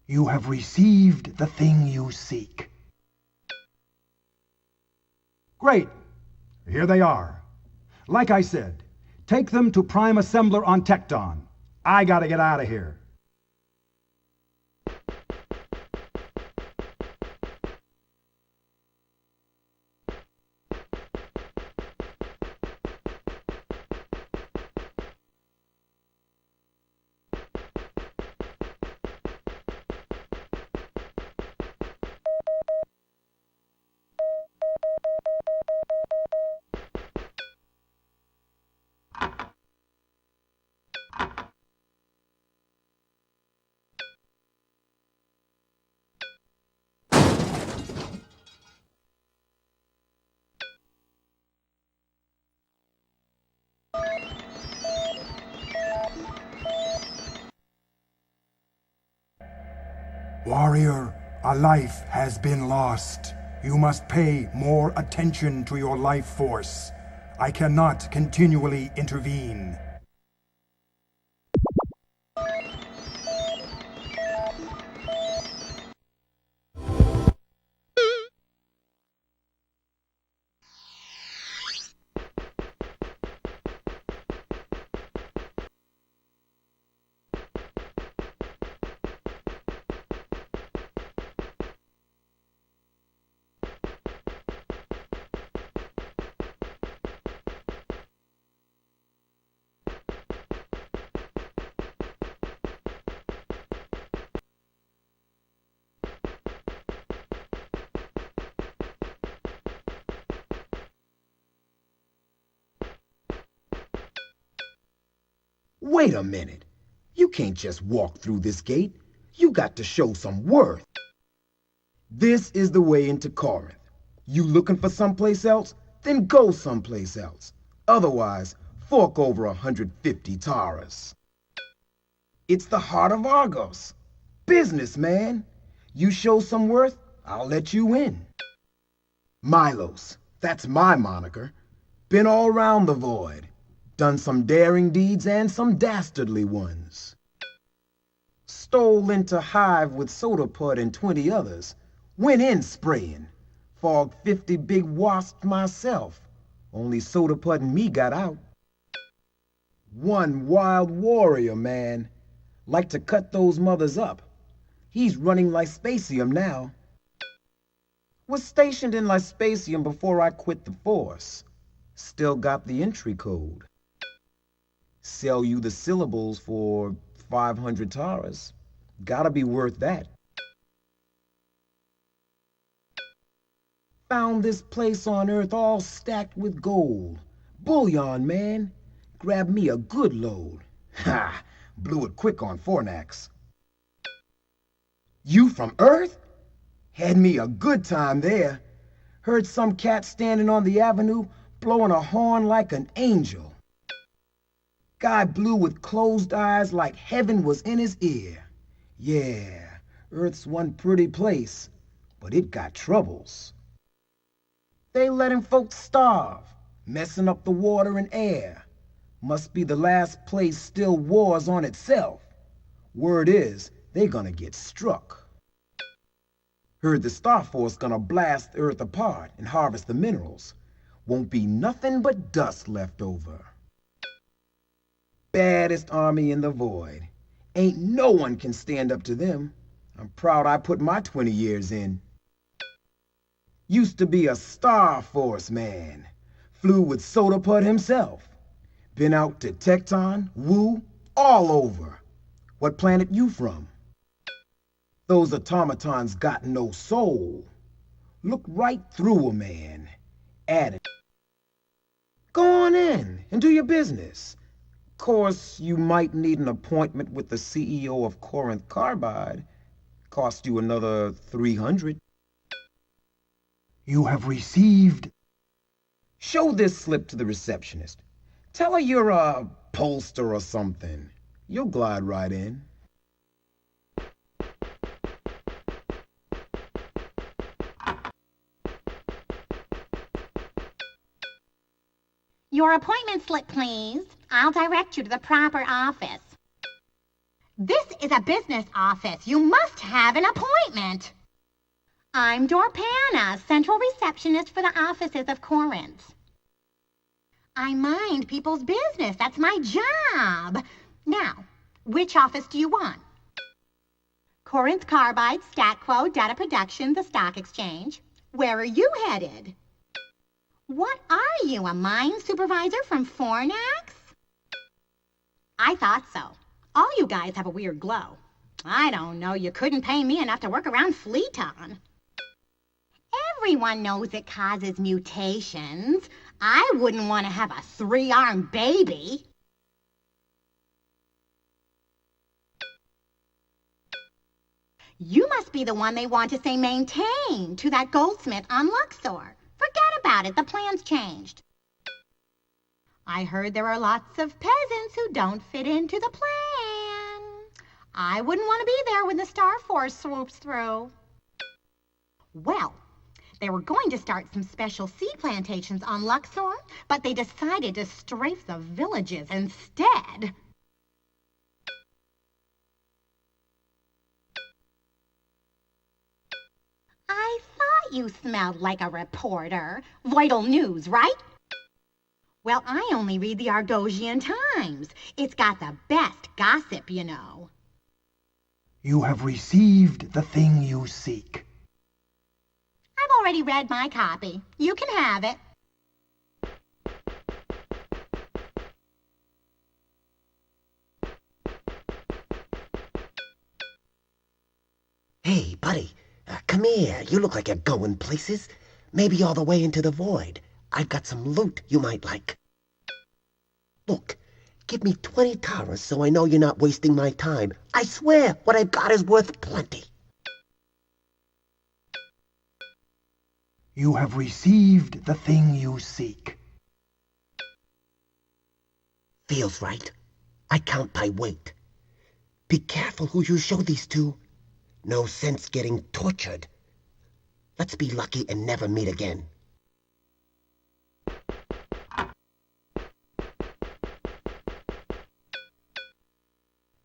You have received the thing you seek. Great. Here they are. Like I said, take them to Prime Assembler on Tecton. I gotta get out of here. Warrior, a life has been lost. You must pay more attention to your life force. I cannot continually intervene. Wait a minute. You can't just walk through this gate. You got to show some worth. This is the way into Corinth. You looking for someplace else? Then go someplace else. Otherwise, fork over 150 taras. It's the heart of Argos. Business, man. You show some worth, I'll let you in. Milos, that's my moniker. Been all around the void. Done some daring deeds and some dastardly ones. Stole into Hive with Sodapud and 20 others. Went in spraying. Fogged 50 big wasps myself. Only Sodapud and me got out. One wild warrior, man. Like to cut those mothers up. He's running Lyspasium now. Was stationed in Lyspasium before I quit the force. Still got the entry code. Sell you the syllables for 500 taras. Gotta be worth that. Found this place on Earth all stacked with gold. Bullion, man. Grabbed me a good load. Ha! Blew it quick on Fornax. You from Earth? Had me a good time there. Heard some cat standing on the avenue blowing a horn like an angel. Guy blew with closed eyes like heaven was in his ear. Yeah, Earth's one pretty place, but it got troubles. They letting folks starve, messing up the water and air. Must be the last place still wars on itself. Word is, they gonna get struck. Heard the Star Force gonna blast Earth apart and harvest the minerals. Won't be nothing but dust left over. Baddest army in the void. Ain't no one can stand up to them. I'm proud I put my 20 years in. Used to be a Star Force man. Flew with Sodapud himself. Been out to Tecton, Wu, all over. What planet you from? Those automatons got no soul. Look right through a man. At it. Go on in and do your business. Course, you might need an appointment with the CEO of Corinth Carbide. Cost you another 300. You have received... Show this slip to the receptionist. Tell her you're a pollster or something. You'll glide right in. Your appointment slip, please. I'll direct you to the proper office. This is a business office. You must have an appointment. I'm Dorpana, central receptionist for the offices of Corinth. I mind people's business. That's my job. Now, which office do you want? Corinth Carbide, Statquo, Data Production, the Stock Exchange. Where are you headed? What are you, a mine supervisor from Fornax? I thought so. All you guys have a weird glow. I don't know, you couldn't pay me enough to work around Fleeton. Everyone knows it causes mutations. I wouldn't want to have a 3-armed baby. You must be the one they want to say maintain to that goldsmith on Luxor. Forget about it, the plan's changed. I heard there are lots of peasants who don't fit into the plan. I wouldn't want to be there when the Star Force swoops through. Well, they were going to start some special seed plantations on Luxor, but they decided to strafe the villages instead. I thought you smelled like a reporter. Vital news, right? Well, I only read the Argosian Times. It's got the best gossip, you know. You have received the thing you seek. I've already read my copy. You can have it. Hey, buddy, come here. You look like you're going places. Maybe all the way into the void. I've got some loot you might like. Look, give me 20 taras so I know you're not wasting my time. I swear, what I've got is worth plenty. You have received the thing you seek. Feels right. I count by weight. Be careful who you show these to. No sense getting tortured. Let's be lucky and never meet again.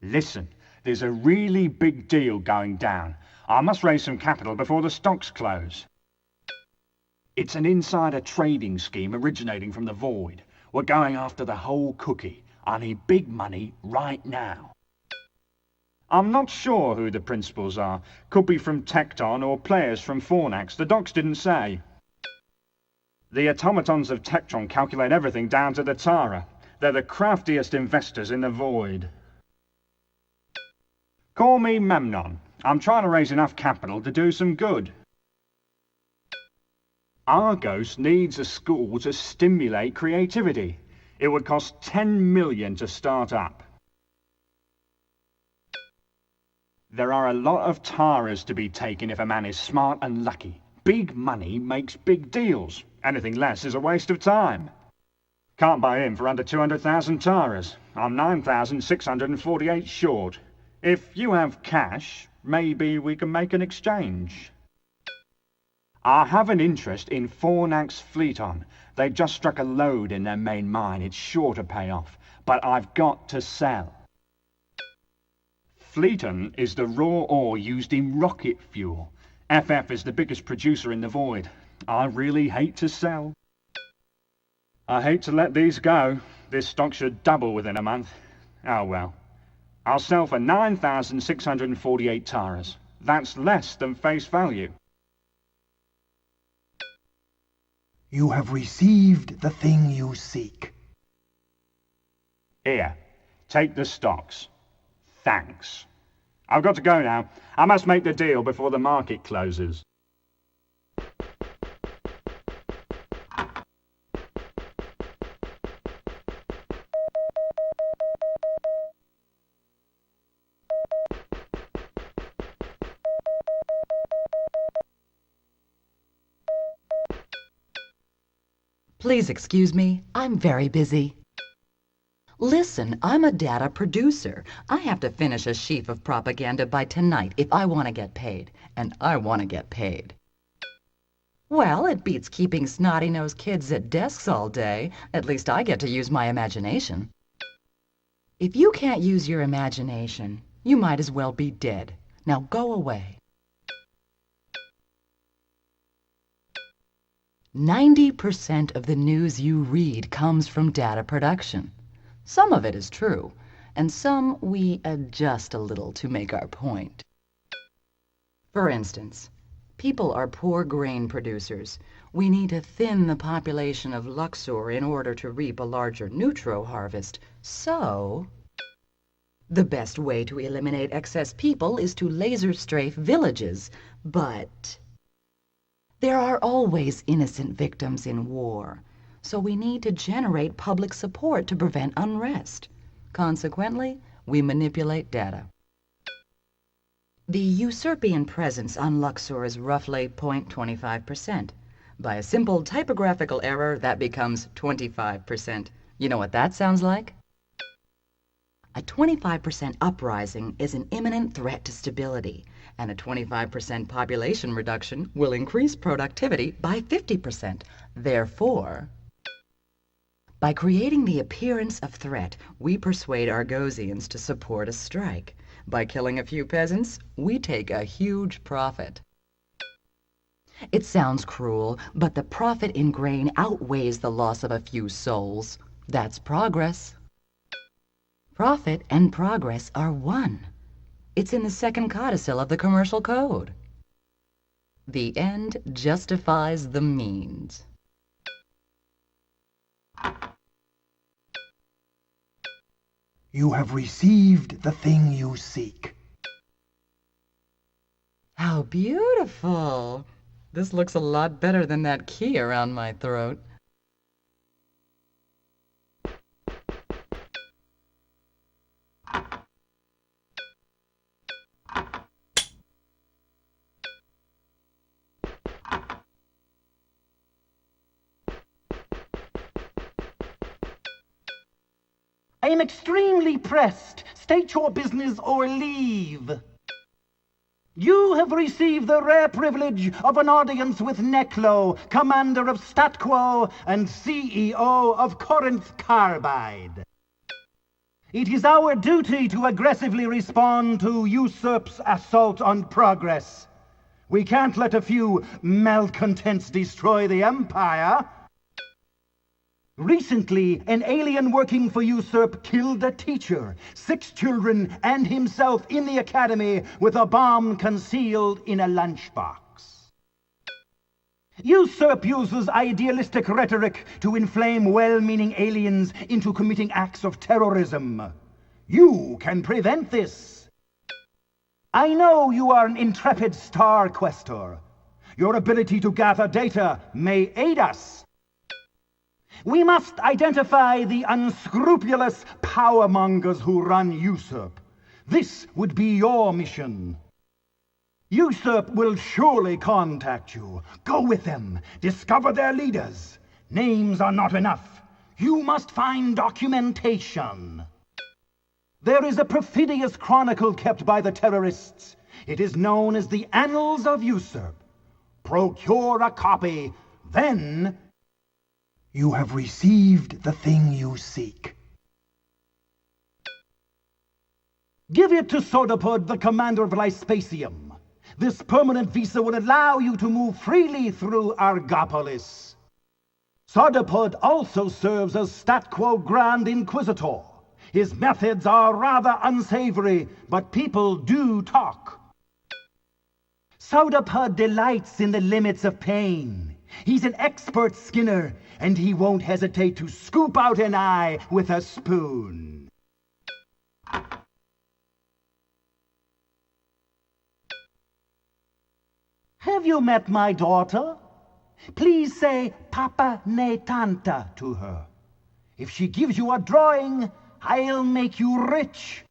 Listen, there's a really big deal going down. I must raise some capital before the stocks close. It's an insider trading scheme originating from the void. We're going after the whole cookie. I need big money right now. I'm not sure who the principals are. Could be from Tecton or players from Fornax. The docs didn't say. The automatons of Tecton calculate everything down to the Tara. They're the craftiest investors in the void. Call me Memnon. I'm trying to raise enough capital to do some good. Argos needs a school to stimulate creativity. It would cost 10 million to start up. There are a lot of taras to be taken if a man is smart and lucky. Big money makes big deals. Anything less is a waste of time. Can't buy in for under 200,000 taras. I'm 9,648 short. If you have cash, maybe we can make an exchange. I have an interest in Fornax Fleeton. They've just struck a lode in their main mine. It's sure to pay off. But I've got to sell. Fleeton is the raw ore used in rocket fuel. FF is the biggest producer in the void. I really hate to sell. I hate to let these go. This stock should double within a month. Oh well. I'll sell for 9,648 taras. That's less than face value. You have received the thing you seek. Here, take the stocks. Thanks. I've got to go now. I must make the deal before the market closes. Please excuse me, I'm very busy. Listen, I'm a data producer. I have to finish a sheaf of propaganda by tonight if I want to get paid, and I want to get paid. Well, it beats keeping snotty-nosed kids at desks all day. At least I get to use my imagination. If you can't use your imagination, You might as well be dead. Now go away. 90% of the news you read comes from data production. Some of it is true, and some we adjust a little to make our point. For instance, people are poor grain producers. We need to thin the population of Luxor in order to reap a larger neutro harvest. So, the best way to eliminate excess people is to laser strafe villages. But there are always innocent victims in war, so we need to generate public support to prevent unrest. Consequently, we manipulate data. The usurpian presence on Luxor is roughly 0.25%. By a simple typographical error, that becomes 25%. You know what that sounds like? A 25% uprising is an imminent threat to stability, and a 25% population reduction will increase productivity by 50%. Therefore, by creating the appearance of threat, we persuade Argosians to support a strike. By killing a few peasants, we take a huge profit. It sounds cruel, but the profit in grain outweighs the loss of a few souls. That's progress. Profit and progress are one. It's in the second codicil of the Commercial Code. The end justifies the means. You have received the thing you seek. How beautiful! This looks a lot better than that key around my throat. I am extremely pressed. State your business or leave. You have received the rare privilege of an audience with Neclo, commander of Statquo and CEO of Corinth Carbide. It is our duty to aggressively respond to Usurp's assault on progress. We can't let a few malcontents destroy the Empire. Recently, an alien working for Usurp killed a teacher, 6 children, and himself in the academy with a bomb concealed in a lunchbox. Usurp uses idealistic rhetoric to inflame well-meaning aliens into committing acts of terrorism. You can prevent this. I know you are an intrepid star questor. Your ability to gather data may aid us. We must identify the unscrupulous powermongers who run Usurp. This would be your mission. Usurp will surely contact you. Go with them. Discover their leaders. Names are not enough. You must find documentation. There is a perfidious chronicle kept by the terrorists. It is known as the Annals of Usurp. Procure a copy, then You have received the thing you seek. give it to Sodapod, the commander of Lyspasium. This permanent visa will allow you to move freely through Argopolis. Sodapod also serves as Statquo Grand Inquisitor. His methods are rather unsavory, but people do talk. Sodapod delights in the limits of pain. He's an expert skinner, and he won't hesitate to scoop out an eye with a spoon. Have you met my daughter? Please say Papa ne Tanta to her. If she gives you a drawing, I'll make you rich.